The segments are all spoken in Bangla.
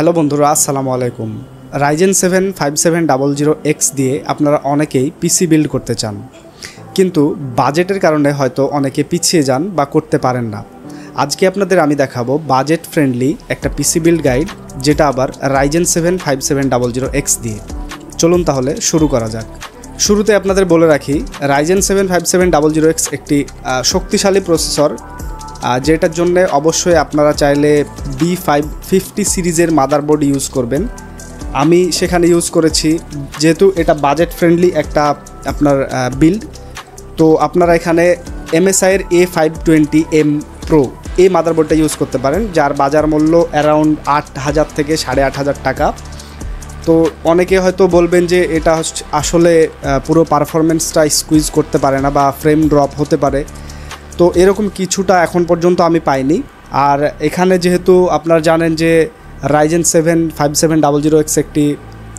হ্যালো বন্ধুরা, আসসালামু আলাইকুম। রাইজেন 7 5700X দিয়ে আপনারা অনেকেই পিসি বিল্ড করতে চান, কিন্তু বাজেটের কারণে হয়তো অনেকে পিছিয়ে যান বা করতে পারেন না। আজকে আপনাদের আমি দেখাবো বাজেট ফ্রেন্ডলি একটা পিসি বিল্ড গাইড, যেটা আবার রাইজেন 7 5700X দিয়ে। চলুন তাহলে শুরু করা যাক। শুরুতে আপনাদের বলে রাখি, রাইজেন 7 5700X একটি শক্তিশালী প্রসেসর, যেটার জন্য অবশ্যই আপনারা চাইলে B550 সিরিজের মাদারবোর্ড ইউজ করবেন। আমি সেখানে ইউজ করেছি, যেহেতু এটা বাজেট ফ্রেন্ডলি একটা আপনার বিল্ড, তো আপনারা এখানে MSI-এর A520M Pro এই মাদারবোর্ডটা ইউজ করতে পারেন, যার বাজার মূল্য অ্যারাউন্ড 8,000 থেকে 8,500 টাকা। তো অনেকে হয়তো বলবেন যে এটা আসলে পুরো পারফরমেন্সটা স্কুইজ করতে পারে না বা ফ্রেম ড্রপ হতে পারে, তো এরকম কিছুটা এখন পর্যন্ত আমি পাইনি। আর এখানে যেহেতু আপনারা জানেন যে রাইজেন 7 5700X একটি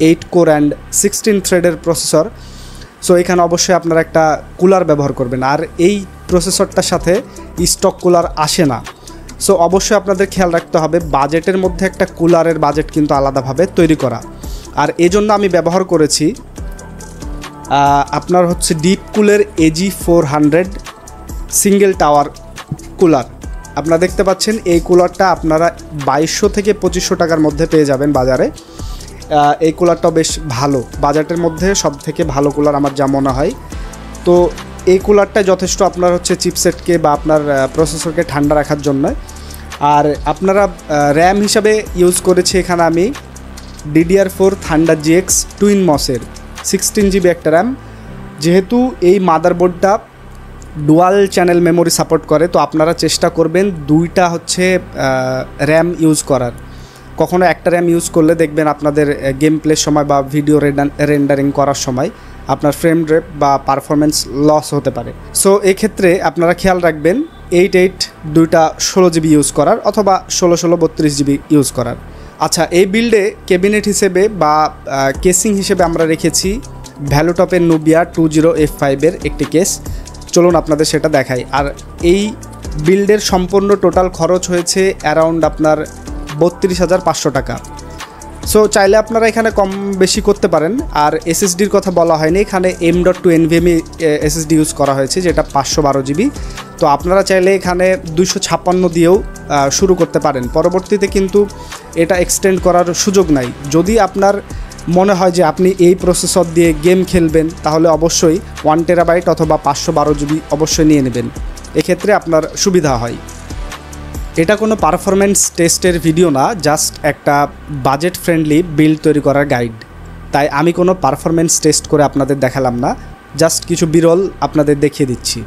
8 কোর অ্যান্ড 16 থ্রেডের প্রসেসর, সো এখানে অবশ্যই আপনারা একটা কুলার ব্যবহার করবেন। আর এই প্রসেসরটার সাথে স্টক কুলার আসে না, সো অবশ্যই আপনাদের খেয়াল রাখতে হবে বাজেটের মধ্যে একটা কুলারের বাজেট কিন্তু আলাদাভাবে তৈরি করা। আর এজন্য আমি ব্যবহার করেছি আপনার হচ্ছে ডিপকুলের AG400 সিঙ্গেল টাওয়ার কুলার। আপনারা দেখতে পাচ্ছেন এই কুলারটা আপনারা 2200 থেকে 2500 টাকার মধ্যে পেয়ে যাবেন বাজারে। এই কুলারটাও বেশ ভালো, বাজেটের মধ্যে সব থেকে ভালো কুলার আমার যা মনে হয়। তো এই কুলারটা যথেষ্ট আপনার হচ্ছে চিপসেটকে বা আপনার প্রসেসরকে ঠান্ডা রাখার জন্য। আর আপনারা র্যাম হিসাবে ইউজ করেছি এখানে আমি DDR4 Thunder GX টুইন মসের 16 GB একটা র্যাম। যেহেতু এই মাদারবোর্ডটা ডুয়াল চ্যানেল মেমোরি সাপোর্ট করে, তো আপনারা চেষ্টা করবেন দুইটা হচ্ছে র্যাম ইউজ করার। কখনো একটা র্যাম ইউজ করলে দেখবেন আপনাদের গেম প্লের সময় বা ভিডিও রেন্ডারিং করার সময় আপনার ফ্রেম রেট বা পারফরমেন্স লস হতে পারে। সো এই ক্ষেত্রে আপনারা খেয়াল রাখবেন 8 দুইটা 16 GB ইউজ করার, অথবা 16 32 GB ইউজ করার। আচ্ছা, এই বিল্ডে ক্যাবিনেট হিসেবে বা কেসিং হিসেবে আমরা রেখেছি ভ্যালুটপের নুবিয়া 20F5-এর একটি কেস। চলুন আপনাদের সেটা দেখাই। আর এই বিল্ডের সম্পূর্ণ টোটাল খরচ হয়েছে অ্যারাউন্ড আপনার 32,500 টাকা। সো চাইলে আপনারা এখানে কম বেশি করতে পারেন। আর SSDর কথা বলা হয়নি, এখানে M.2 NVMe SSD ইউজ করা হয়েছে, যেটা 512 GB। তো আপনারা চাইলে এখানে 256 দিয়েও শুরু করতে পারেন। পরবর্তীতে কিন্তু এটা এক্সটেন্ড করার সুযোগ নাই। যদি আপনার মনে হয় যে আপনি এই প্রসেসর দিয়ে গেম খেলবেন, তাহলে অবশ্যই 1 TB অথবা 512 GB অবশ্যই নিয়ে নেবেন, এক্ষেত্রে আপনার সুবিধা হয়। এটা কোনো পারফরমেন্স টেস্টের ভিডিও না, জাস্ট একটা বাজেট ফ্রেন্ডলি বিল্ড তৈরি করার গাইড। তাই আমি কোনো পারফরমেন্স টেস্ট করে আপনাদের দেখালাম না, জাস্ট কিছু বিরল আপনাদের দেখিয়ে দিচ্ছি।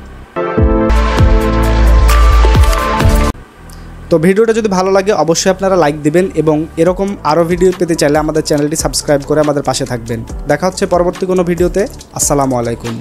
তো ভিডিওটা যদি ভালো লাগে অবশ্যই আপনারা লাইক দিবেন, এবং এরকম আরও ভিডিও পেতে চাইলে আমাদের চ্যানেলটি সাবস্ক্রাইব করে আমাদের পাশে থাকবেন। দেখা হচ্ছে পরবর্তী কোনো ভিডিওতে। আসসালামু আলাইকুম।